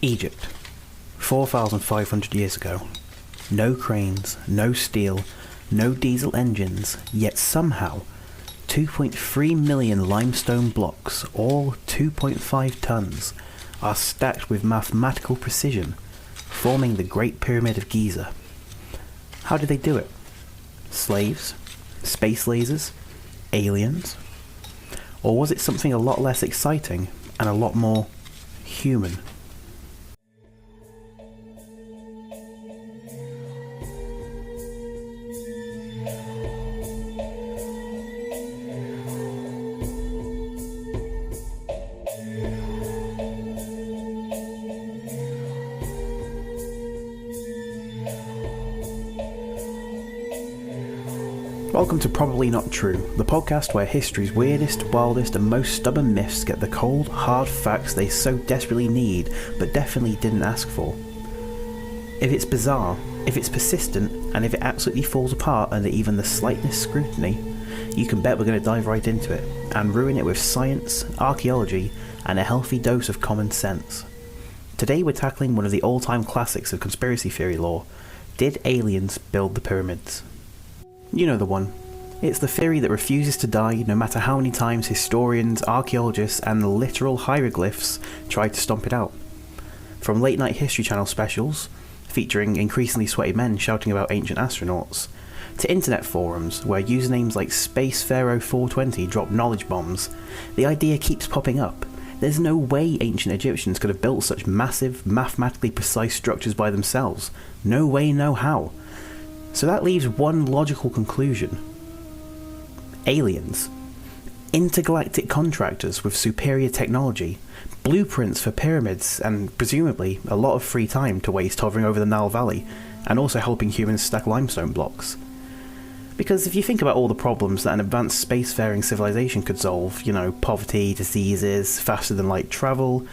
Egypt, 4,500 years ago. No cranes, no steel, no diesel engines, yet somehow 2.3 million limestone blocks, all 2.5 tons, are stacked with mathematical precision, forming the Great Pyramid of Giza. How did they do it? Slaves? Space lasers? Aliens? Or was it something a lot less exciting and a lot more human? Welcome to Probably Not True, the podcast where history's weirdest, wildest and most stubborn myths get the cold, hard facts they so desperately need, but definitely didn't ask for. If it's bizarre, if it's persistent, and if it absolutely falls apart under even the slightest scrutiny, you can bet we're going to dive right into it, and ruin it with science, archaeology, and a healthy dose of common sense. Today we're tackling one of the all-time classics of conspiracy theory lore. Did aliens build the pyramids? You know the one. It's the theory that refuses to die no matter how many times historians, archaeologists and literal hieroglyphs try to stomp it out. From late night History Channel specials, featuring increasingly sweaty men shouting about ancient astronauts, to internet forums where usernames like SpacePharaoh420 drop knowledge bombs, the idea keeps popping up. There's no way ancient Egyptians could have built such massive, mathematically precise structures by themselves. No way, no how. So that leaves one logical conclusion. Aliens. Intergalactic contractors with superior technology, blueprints for pyramids, and presumably a lot of free time to waste hovering over the Nile Valley, and also helping humans stack limestone blocks. Because if you think about all the problems that an advanced spacefaring civilization could solve, poverty, diseases, faster than light travel,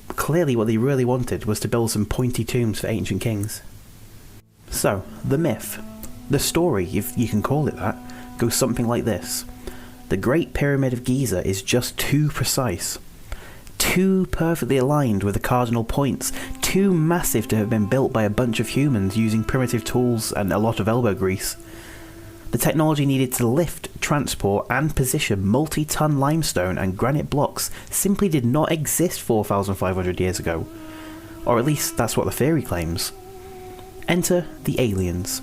clearly what they really wanted was to build some pointy tombs for ancient kings. So, the myth, the story, if you can call it that, goes something like this. The Great Pyramid of Giza is just too precise. Too perfectly aligned with the cardinal points. Too massive to have been built by a bunch of humans using primitive tools and a lot of elbow grease. The technology needed to lift, transport and position multi-ton limestone and granite blocks simply did not exist 4,500 years ago. Or at least that's what the theory claims. Enter the aliens.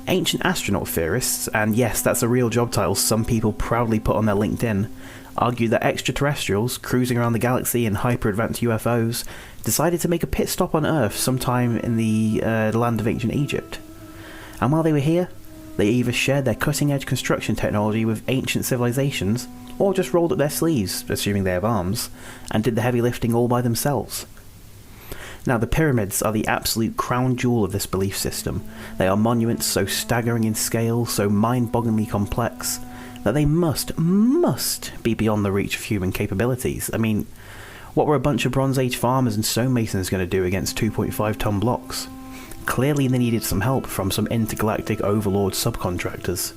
Ancient astronaut theorists, and yes, that's a real job title some people proudly put on their LinkedIn, argue that extraterrestrials, cruising around the galaxy in hyper-advanced UFOs, decided to make a pit stop on Earth sometime in the land of ancient Egypt. And while they were here, they either shared their cutting-edge construction technology with ancient civilizations, or just rolled up their sleeves, assuming they have arms, and did the heavy lifting all by themselves. Now, the pyramids are the absolute crown jewel of this belief system. They are monuments so staggering in scale, so mind-bogglingly complex, that they must be beyond the reach of human capabilities. I mean, what were a bunch of Bronze Age farmers and stonemasons going to do against 2.5-ton blocks? Clearly they needed some help from some intergalactic overlord subcontractors.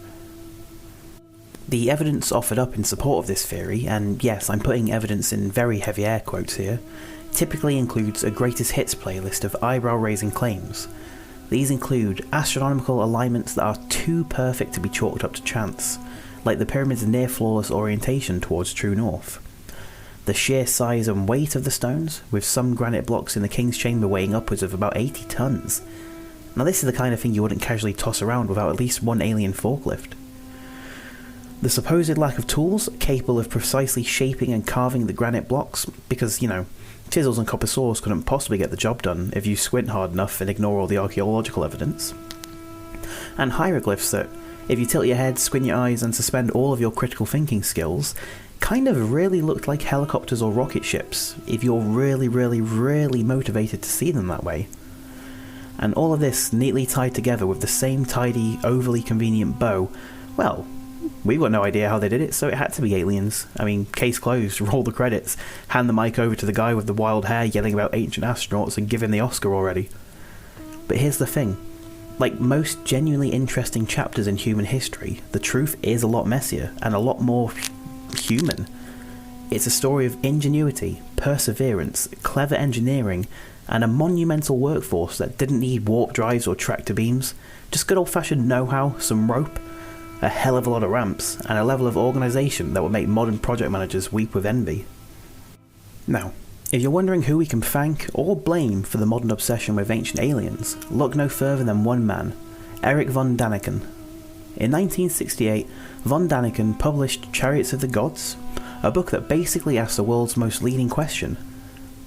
The evidence offered up in support of this theory, and yes, I'm putting evidence in very heavy air quotes here, typically includes a greatest hits playlist of eyebrow-raising claims. These include astronomical alignments that are too perfect to be chalked up to chance, like the pyramid's near-flawless orientation towards true north. The sheer size and weight of the stones, with some granite blocks in the King's Chamber weighing upwards of about 80 tons. Now this is the kind of thing you wouldn't casually toss around without at least one alien forklift. The supposed lack of tools capable of precisely shaping and carving the granite blocks, because, chisels and copper saws couldn't possibly get the job done if you squint hard enough and ignore all the archaeological evidence. And hieroglyphs that, if you tilt your head, squint your eyes and suspend all of your critical thinking skills, kind of really looked like helicopters or rocket ships, if you're really motivated to see them that way. And all of this neatly tied together with the same tidy, overly convenient bow, well, we've got no idea how they did it, so it had to be aliens. I mean, case closed, roll the credits, hand the mic over to the guy with the wild hair yelling about ancient astronauts and give him the Oscar already. But here's the thing. Like most genuinely interesting chapters in human history, the truth is a lot messier and a lot more human. It's a story of ingenuity, perseverance, clever engineering, and a monumental workforce that didn't need warp drives or tractor beams, just good old-fashioned know-how, some rope, a hell of a lot of ramps, and a level of organisation that would make modern project managers weep with envy. Now, if you're wondering who we can thank or blame for the modern obsession with ancient aliens, look no further than one man, Erich von Däniken. In 1968, von Däniken published Chariots of the Gods, a book that basically asks the world's most leading question: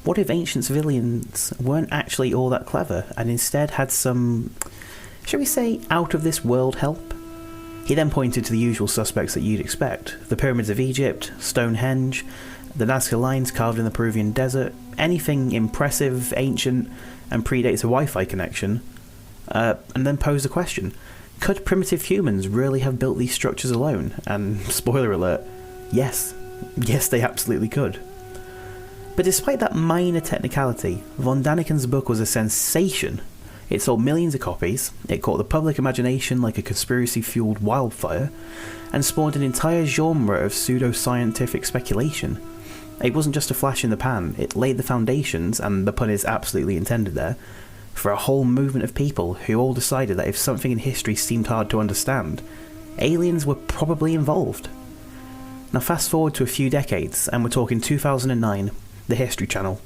what if ancient civilians weren't actually all that clever and instead had some, shall we say, out-of-this-world help? He then pointed to the usual suspects that you'd expect: the pyramids of Egypt, Stonehenge, the Nazca lines carved in the Peruvian desert, anything impressive, ancient, and predates a Wi-Fi connection, and then posed the question: could primitive humans really have built these structures alone? And spoiler alert, yes, they absolutely could. But despite that minor technicality, von Däniken's book was a sensation. It sold millions of copies, it caught the public imagination like a conspiracy-fueled wildfire, and spawned an entire genre of pseudo-scientific speculation. It wasn't just a flash in the pan, it laid the foundations, and the pun is absolutely intended there, for a whole movement of people who all decided that if something in history seemed hard to understand, aliens were probably involved. Now fast forward to a few decades, and we're talking 2009, the History Channel.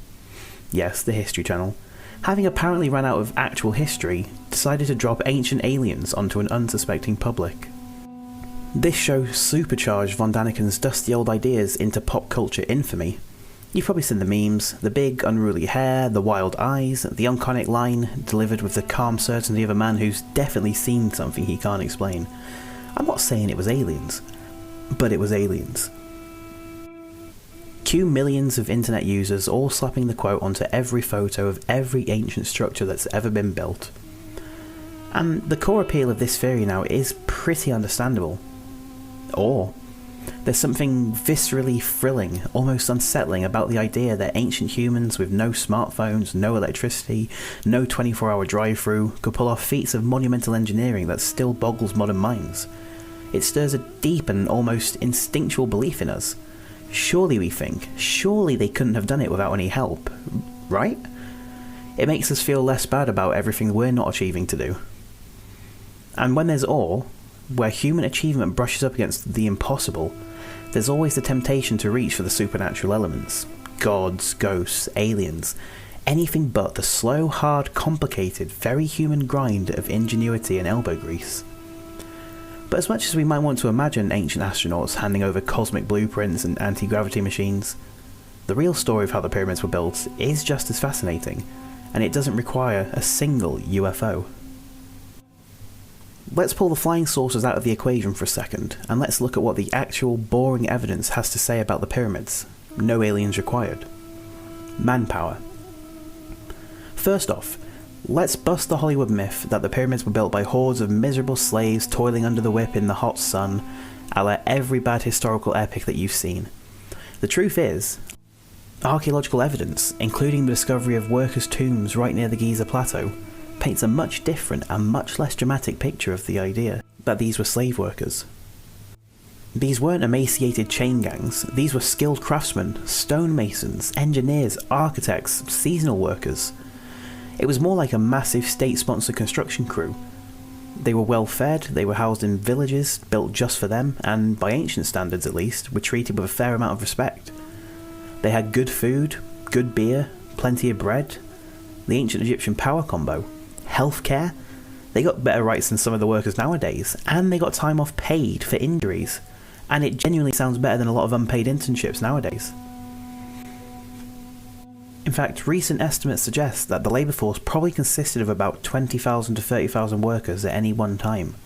Yes, the History Channel, having apparently run out of actual history, decided to drop ancient aliens onto an unsuspecting public. This show supercharged von Däniken's dusty old ideas into pop culture infamy. You've probably seen the memes: the big unruly hair, the wild eyes, the iconic line delivered with the calm certainty of a man who's definitely seen something he can't explain. I'm not saying it was aliens, but it was aliens. Cue millions of internet users all slapping the quote onto every photo of every ancient structure that's ever been built. And the core appeal of this theory now is pretty understandable. Or there's something viscerally thrilling, almost unsettling about the idea that ancient humans with no smartphones, no electricity, no 24-hour drive-through could pull off feats of monumental engineering that still boggles modern minds. It stirs a deep and almost instinctual belief in us. Surely, we think, surely they couldn't have done it without any help, right? It makes us feel less bad about everything we're not achieving to do. And when there's awe, where human achievement brushes up against the impossible, there's always the temptation to reach for the supernatural elements. Gods, ghosts, aliens, anything but the slow, hard, complicated, very human grind of ingenuity and elbow grease. But as much as we might want to imagine ancient astronauts handing over cosmic blueprints and anti-gravity machines, the real story of how the pyramids were built is just as fascinating, and it doesn't require a single UFO. Let's pull the flying saucers out of the equation for a second, and let's look at what the actual boring evidence has to say about the pyramids. No aliens required. Manpower. First off, let's bust the Hollywood myth that the pyramids were built by hordes of miserable slaves toiling under the whip in the hot sun, a la every bad historical epic that you've seen. The truth is, archaeological evidence, including the discovery of workers' tombs right near the Giza Plateau, paints a much different and much less dramatic picture of the idea that these were slave workers. These weren't emaciated chain gangs, these were skilled craftsmen, stonemasons, engineers, architects, seasonal workers. It was more like a massive state-sponsored construction crew. They were well fed, they were housed in villages built just for them, and by ancient standards at least, were treated with a fair amount of respect. They had good food, good beer, plenty of bread, the ancient Egyptian power combo, healthcare. They got better rights than some of the workers nowadays, and they got time off paid for injuries, and it genuinely sounds better than a lot of unpaid internships nowadays. In fact, recent estimates suggest that the labour force probably consisted of about 20,000 to 30,000 workers at any one time.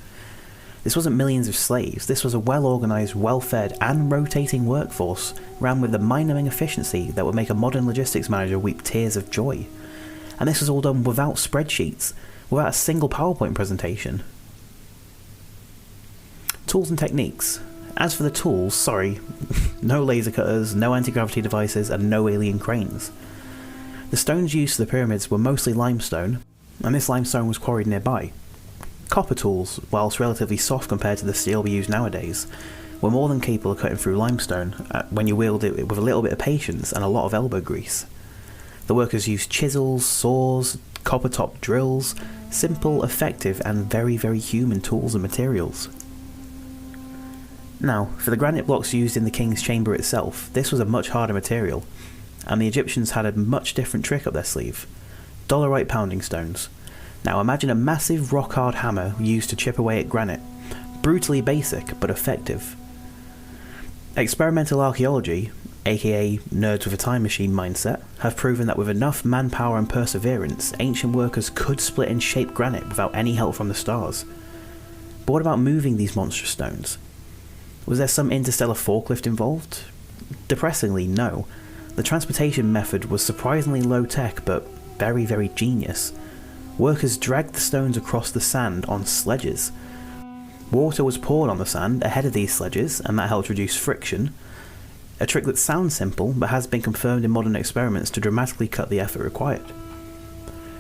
This wasn't millions of slaves, this was a well-organised, well-fed and rotating workforce ran with the mind-numbing efficiency that would make a modern logistics manager weep tears of joy. And this was all done without spreadsheets, without a single PowerPoint presentation. Tools and techniques. As for the tools, sorry, no laser cutters, no anti-gravity devices and no alien cranes. The stones used for the pyramids were mostly limestone, and this limestone was quarried nearby. Copper tools, whilst relatively soft compared to the steel we use nowadays, were more than capable of cutting through limestone when you wield it with a little bit of patience and a lot of elbow grease. The workers used chisels, saws, copper-topped drills, simple, effective and very, very human tools and materials. Now, for the granite blocks used in the king's chamber itself, this was a much harder material, and the Egyptians had a much different trick up their sleeve: dolerite pounding stones. Now imagine a massive rock-hard hammer used to chip away at granite. Brutally basic, but effective. Experimental archaeology, aka nerds with a time machine mindset, have proven that with enough manpower and perseverance, ancient workers could split and shape granite without any help from the stars. But what about moving these monstrous stones? Was there some interstellar forklift involved? Depressingly, no. The transportation method was surprisingly low-tech, but very, very genius. Workers dragged the stones across the sand on sledges. Water was poured on the sand ahead of these sledges, and that helped reduce friction. A trick that sounds simple, but has been confirmed in modern experiments to dramatically cut the effort required.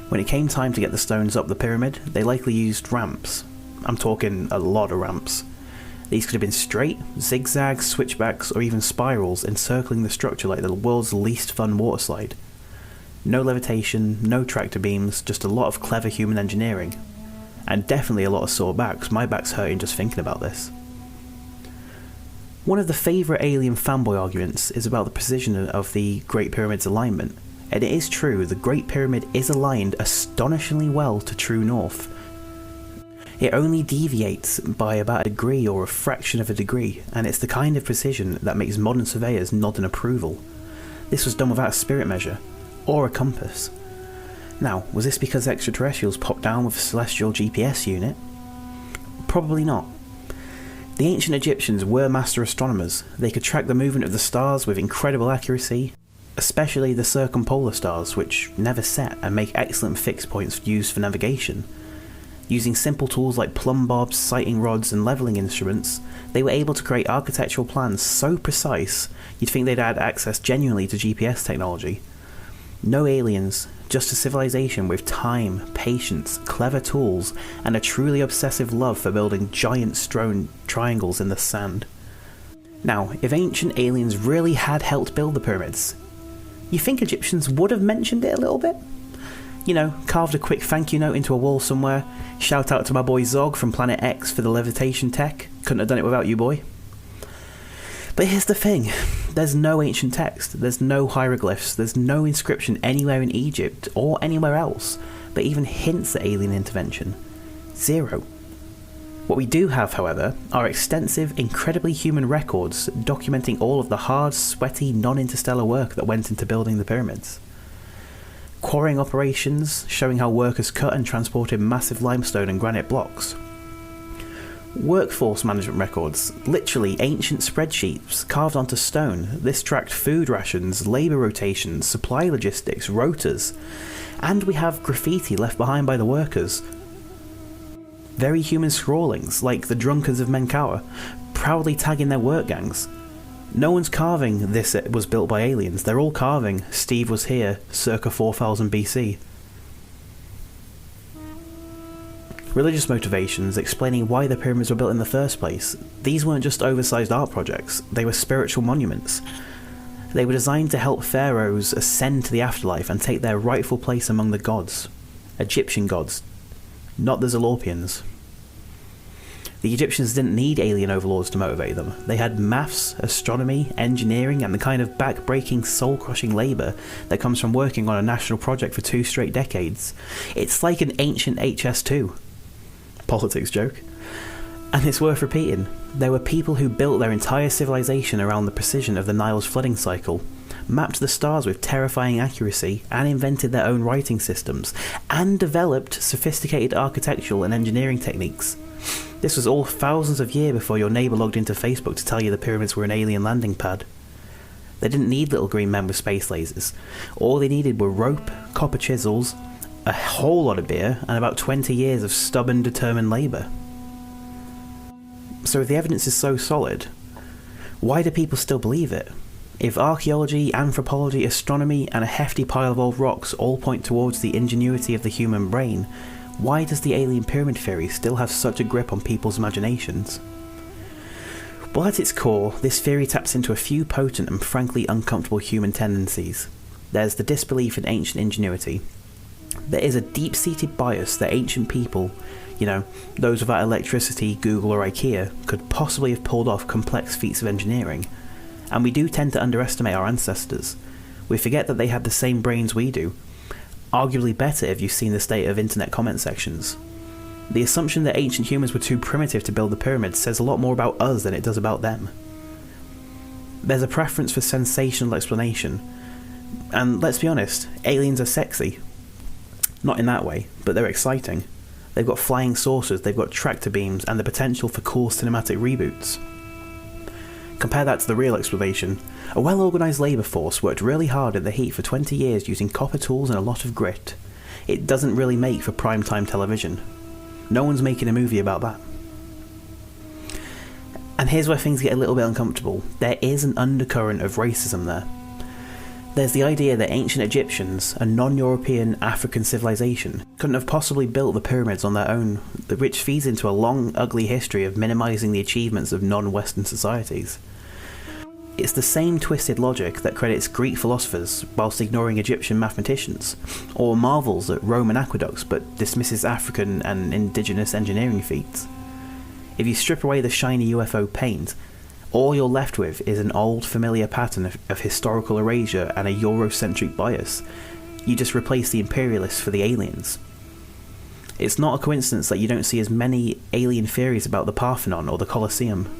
When it came time to get the stones up the pyramid, they likely used ramps. I'm talking a lot of ramps. These could have been straight, zigzags, switchbacks, or even spirals encircling the structure like the world's least fun water slide. No levitation, no tractor beams, just a lot of clever human engineering. And definitely a lot of sore backs. My back's hurting just thinking about this. One of the favourite alien fanboy arguments is about the precision of the Great Pyramid's alignment. And it is true, the Great Pyramid is aligned astonishingly well to true north. It only deviates by about a degree or a fraction of a degree, and it's the kind of precision that makes modern surveyors nod in approval. This was done without a spirit measure, or a compass. Now, was this because extraterrestrials popped down with a celestial GPS unit? Probably not. The ancient Egyptians were master astronomers. They could track the movement of the stars with incredible accuracy, especially the circumpolar stars, which never set and make excellent fixed points used for navigation. Using simple tools like plumb bobs, sighting rods and levelling instruments, they were able to create architectural plans so precise you'd think they'd had access genuinely to GPS technology. No aliens, just a civilization with time, patience, clever tools, and a truly obsessive love for building giant stone triangles in the sand. Now, if ancient aliens really had helped build the pyramids, you think Egyptians would have mentioned it a little bit? You know, carved a quick thank you note into a wall somewhere, shout out to my boy Zog from Planet X for the levitation tech, couldn't have done it without you, boy. But here's the thing, there's no ancient text, there's no hieroglyphs, there's no inscription anywhere in Egypt or anywhere else that even hints at alien intervention. Zero. What we do have, however, are extensive, incredibly human records documenting all of the hard, sweaty, non-interstellar work that went into building the pyramids. Quarrying operations showing how workers cut and transported massive limestone and granite blocks. Workforce management records, literally ancient spreadsheets carved onto stone. This tracked food rations, labour rotations, supply logistics, rotas, and we have graffiti left behind by the workers. Very human scrawlings, like the drunkards of Menkaure, proudly tagging their work gangs. No one's carving "this was built by aliens", they're all carving "Steve was here, circa 4000 BC". Religious motivations explaining why the pyramids were built in the first place. These weren't just oversized art projects, they were spiritual monuments. They were designed to help pharaohs ascend to the afterlife and take their rightful place among the gods. Egyptian gods, not the Zolopians. The Egyptians didn't need alien overlords to motivate them. They had maths, astronomy, engineering, and the kind of back-breaking, soul-crushing labour that comes from working on a national project for 2 straight decades. It's like an ancient HS2. Politics joke. And it's worth repeating, there were people who built their entire civilization around the precision of the Nile's flooding cycle, mapped the stars with terrifying accuracy, and invented their own writing systems, and developed sophisticated architectural and engineering techniques. This was all thousands of years before your neighbour logged into Facebook to tell you the pyramids were an alien landing pad. They didn't need little green men with space lasers. All they needed were rope, copper chisels, a whole lot of beer, and about 20 years of stubborn, determined labour. So if the evidence is so solid, why do people still believe it? If archaeology, anthropology, astronomy, and a hefty pile of old rocks all point towards the ingenuity of the human brain, why does the alien pyramid theory still have such a grip on people's imaginations? Well, at its core, this theory taps into a few potent and frankly uncomfortable human tendencies. There's the disbelief in ancient ingenuity. There is a deep-seated bias that ancient people, those without electricity, Google or IKEA, could possibly have pulled off complex feats of engineering. And we do tend to underestimate our ancestors. We forget that they had the same brains we do. Arguably better if you've seen the state of internet comment sections. The assumption that ancient humans were too primitive to build the pyramids says a lot more about us than it does about them. There's a preference for sensational explanation. And let's be honest, aliens are sexy. Not in that way, but they're exciting. They've got flying saucers, they've got tractor beams, and the potential for cool cinematic reboots. Compare that to the real explanation. A well-organised labour force worked really hard in the heat for 20 years using copper tools and a lot of grit. It doesn't really make for prime-time television. No one's making a movie about that. And here's where things get a little bit uncomfortable. There is an undercurrent of racism there. There's the idea that ancient Egyptians, a non-European African civilization, couldn't have possibly built the pyramids on their own, which feeds into a long, ugly history of minimising the achievements of non-Western societies. It's the same twisted logic that credits Greek philosophers whilst ignoring Egyptian mathematicians, or marvels at Roman aqueducts but dismisses African and indigenous engineering feats. If you strip away the shiny UFO paint, all you're left with is an old familiar pattern of historical erasure and a Eurocentric bias. You just replace the imperialists for the aliens. It's not a coincidence that you don't see as many alien theories about the Parthenon or the Colosseum.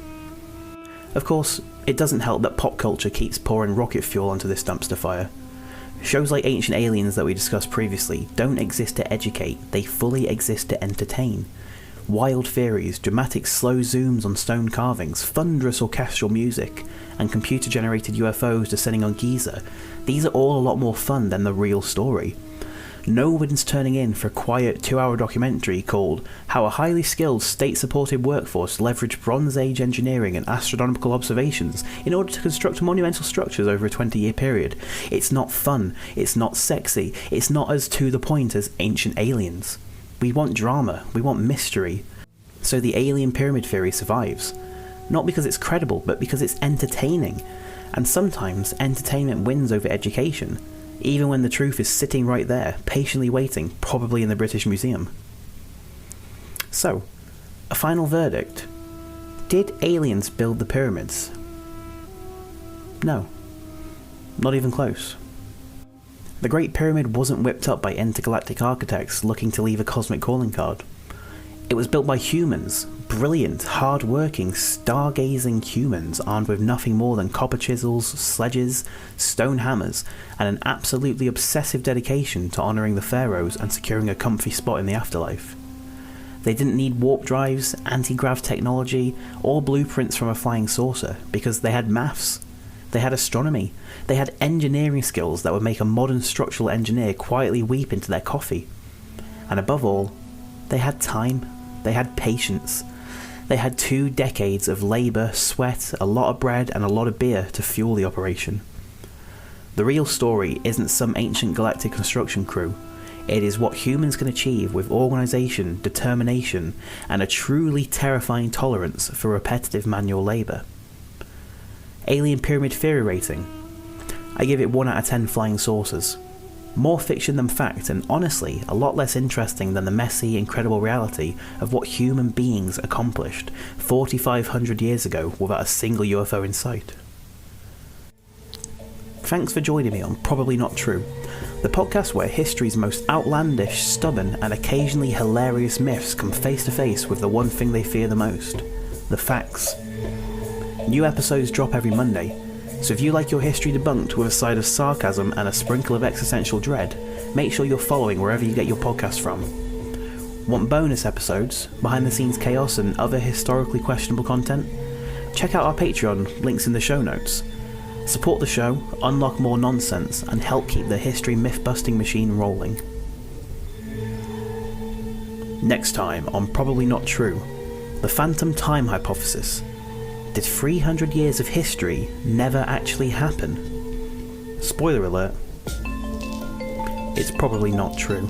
Of course, it doesn't help that pop culture keeps pouring rocket fuel onto this dumpster fire. Shows like Ancient Aliens that we discussed previously don't exist to educate, they fully exist to entertain. Wild theories, dramatic slow zooms on stone carvings, thunderous orchestral music, and computer-generated UFOs descending on Giza, these are all a lot more fun than the real story. No one's turning in for a quiet 2-hour documentary called How a Highly Skilled State-Supported Workforce Leveraged Bronze Age Engineering and Astronomical Observations in order to construct monumental structures over a 20-year period. It's not fun, it's not sexy, it's not as to the point as Ancient Aliens. We want drama, we want mystery. So the alien pyramid theory survives. Not because it's credible, but because it's entertaining. And sometimes entertainment wins over education, even when the truth is sitting right there, patiently waiting, probably in the British Museum. So, a final verdict. Did aliens build the pyramids? No. Not even close. The Great Pyramid wasn't whipped up by intergalactic architects looking to leave a cosmic calling card. It was built by humans, brilliant, hard-working, stargazing humans armed with nothing more than copper chisels, sledges, stone hammers, and an absolutely obsessive dedication to honouring the pharaohs and securing a comfy spot in the afterlife. They didn't need warp drives, anti-grav technology, or blueprints from a flying saucer, because they had maths. They had astronomy. They had engineering skills that would make a modern structural engineer quietly weep into their coffee. And above all, they had time. They had patience. They had 2 decades of labour, sweat, a lot of bread and a lot of beer to fuel the operation. The real story isn't some ancient galactic construction crew. It is what humans can achieve with organisation, determination, and a truly terrifying tolerance for repetitive manual labour. Alien Pyramid Theory rating. I give it 1 out of 10 flying saucers. More fiction than fact, and honestly, a lot less interesting than the messy, incredible reality of what human beings accomplished 4,500 years ago without a single UFO in sight. Thanks for joining me on Probably Not True, the podcast where history's most outlandish, stubborn, and occasionally hilarious myths come face to face with the one thing they fear the most: the facts. New episodes drop every Monday, so if you like your history debunked with a side of sarcasm and a sprinkle of existential dread, make sure you're following wherever you get your podcast from. Want bonus episodes, behind the scenes chaos and other historically questionable content? Check out our Patreon, links in the show notes. Support the show, unlock more nonsense, and help keep the history myth-busting machine rolling. Next time on Probably Not True, the Phantom Time Hypothesis. Did 300 years of history never actually happen? Spoiler alert, it's probably not true.